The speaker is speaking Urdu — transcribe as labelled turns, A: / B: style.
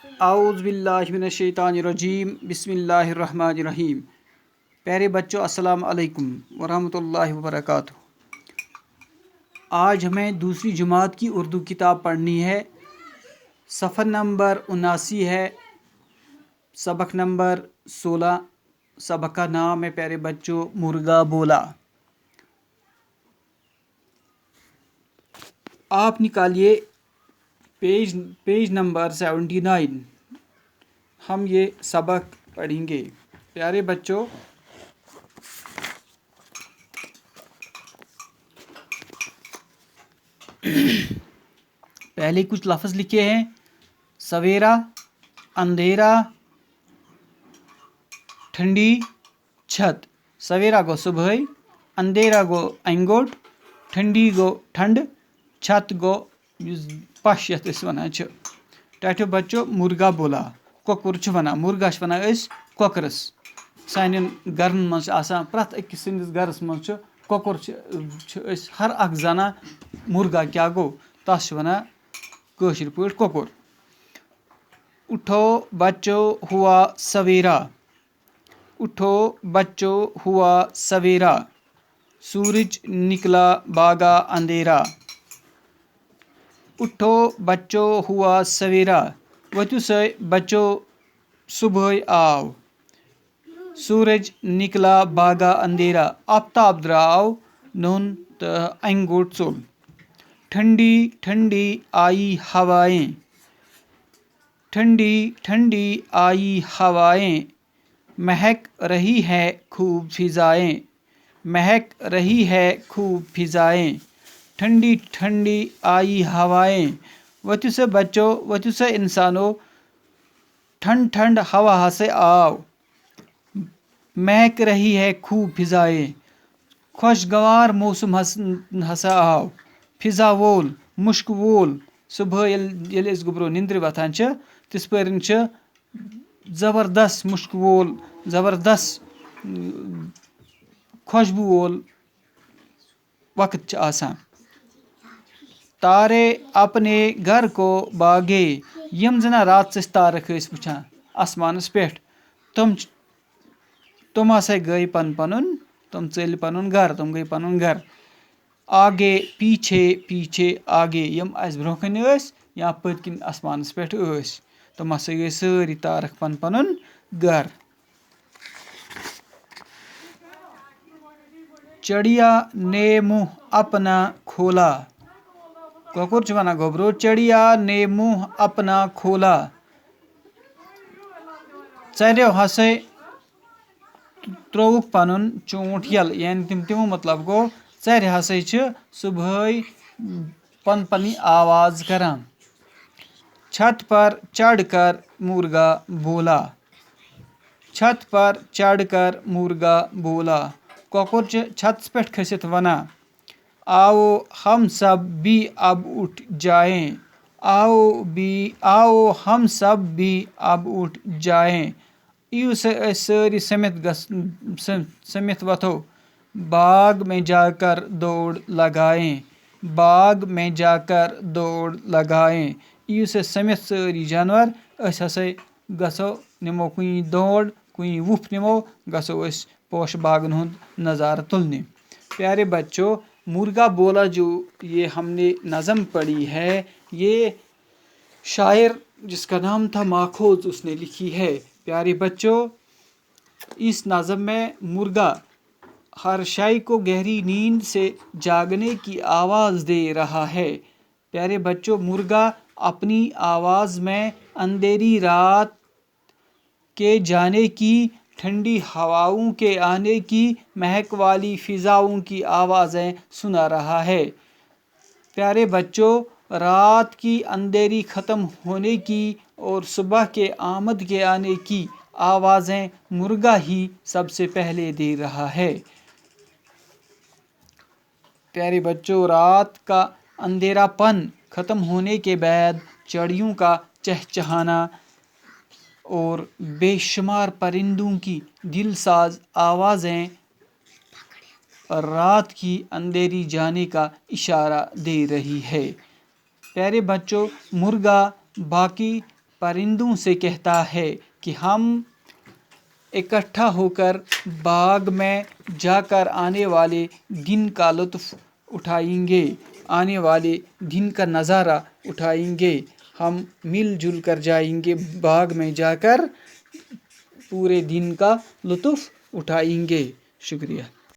A: اعوذ باللہ من الشیطان الرجیم بسم اللہ الرحمن الرحیم. پیارے بچوں السلام علیکم ورحمۃ اللہ وبرکاتہ. آج ہمیں دوسری جماعت کی اردو کتاب پڑھنی ہے. صفحہ نمبر 79 ہے، سبق نمبر 16. سبق کا نام ہے پیارے بچوں مرغا بولا. آپ نکالیے پیج نمبر 79. ہم یہ سبق پڑھیں گے. پیارے بچوں پہلے کچھ لفظ لکھے ہیں: سویرا، اندھیرا، ٹھنڈی، چھت. سویرا گو صبح، اندھیرا گو انگوٹ، ٹھنڈی گو ٹھنڈ، چھت گو پش یتھ أسۍ وَنان چھِ. ٹاٹھیو بچو مرغا بولا کۄکُر چھِ وَنان، مرغا چھِ وَنان أسۍ کۄکرَس. سانٮ۪ن گَرَن منٛز چھِ آسان، پرٛٮ۪تھ أکِس سٕنٛدِس گَرَس منٛز چھُ کۄکُر چھِ أسۍ ہر اَکھ زَنان. مرغا کیٛاہ گوٚو؟ تَتھ چھِ وَنان کٲشِر پٲٹھۍ کۄکُر. اٹھو بچو ہوا سویرا، اٹھو بچو ہوا سویرا، سورج نکلا بھاگا اندھیرا. اٹھو بچو ہوا سویرا، ؤتھِو سا بچو صُبحٲے آو. سورج نکلا بھاگا اندھیرا، آفتاب درٛاو نوٚن تہٕ اَنہِ گوٚٹ ژوٚل. ٹھنڈی ٹھنڈی آئی ہوائیں، ٹھنڈی ٹھنڈی آئی ہوائیں، مہک رہی ہے خوب فضائیں، مہک رہی ہے خوب فضائیں. ٹھنڈی ٹھنڈی آئی ہوائیں، ؤتھِو سا بچو، ؤتھِو سا اِنسانو، ٹھنڈ ٹھنڈ ہوا ہسا آو. مہک رہی ہے خوب فضائیں، خوشگوار موسم ہسا آو. فضا وول، مُشک وول. صُبحٲے ییٚلہِ أسۍ گوٚبرو نِندرِ وۄتھان چھِ تِژھ پھِرِ چھِ زبردست مُشک وول، زبردست خوشبوٗ وول وقت چھِ آسان. تارے اپنے گھر کو باغے، یِم زَن راتَس ٲسۍ تارک ٲسۍ وٕچھان آسمانَس پٮ۪ٹھ، تِم ہسا گٔے تِم ژٔلۍ پَنُن گرٕ، تِم گٔے پَنُن گرٕ. آگے پیچھے پیچھے آگے، یِم اَسہِ برونٛہہ کَنہِ ٲسۍ یا پٔتۍ کِنۍ آسمانَس پٮ۪ٹھ ٲسۍ، تِم ہسا گٔے سٲری تارک پَنُن گرٕ. چڑیا نے منہ اپنا کھولا، کۄکُر چھُ وَنان گوٚبرو چڑیا نے منہ اپنا کھولا. ژَریو ہسا ترٛووُکھ پَنُن چوٗنٛٹھ یَلہٕ، یعنی تِمو مطلب گوٚو ژَرِ ہسا چھِ صُبحٲے پَنٕنۍ آواز کران. چھت پر چڑھ کر مرغا بولا، چھت پر چڑھ کر مرغا بولا. کۄکُر چھُ چھتَس پٮ۪ٹھ کھٔسِتھ وَنان: آو ہم سب بھی اب اٹھ جائیں، آو ہم سب بھی اب اٹھ جائیں. یِیِو سا أسۍ سٲری سٔمِتھ وۄتھو، باغ میں جا کر دوڑ لگائیں، باغ میں جا کر دوڑ لگائیں. یِیِو سا سٔمِتھ سٲری جانور، أسۍ ہسا گژھو نِمو کُنہِ دوڑ، کُنہِ وُپھ نِمو، گژھو أسۍ پوشہٕ باغن ہُنٛد نظارٕ تُلنہِ. پیارے بچوں مرغا بولا جو یہ ہم نے نظم پڑھی ہے، یہ شاعر جس کا نام تھا ماخوذ اس نے لکھی ہے. پیارے بچوں اس نظم میں مرغا ہر شے کو گہری نیند سے جاگنے کی آواز دے رہا ہے. پیارے بچوں مرغا اپنی آواز میں اندھیری رات کے جانے کی، ٹھنڈی ہواؤں کے آنے کی، مہک والی فضاؤں کی آوازیں سنا رہا ہے. پیارے بچوں رات کی اندھیری ختم ہونے کی اور صبح کے آمد کے آنے کی آوازیں مرغا ہی سب سے پہلے دے رہا ہے. پیارے بچوں رات کا اندھیرا پن ختم ہونے کے بعد چڑیوں کا چہچہانا اور بے شمار پرندوں کی دل ساز آوازیں رات کی اندھیری جانے کا اشارہ دے رہی ہے. پیارے بچوں مرغا باقی پرندوں سے کہتا ہے کہ ہم اکٹھا ہو کر باغ میں جا کر آنے والے دن کا لطف اٹھائیں گے، آنے والے دن کا نظارہ اٹھائیں گے. ہم مل جل کر جائیں گے باغ میں جا کر پورے دن کا لطف اٹھائیں گے. شکریہ.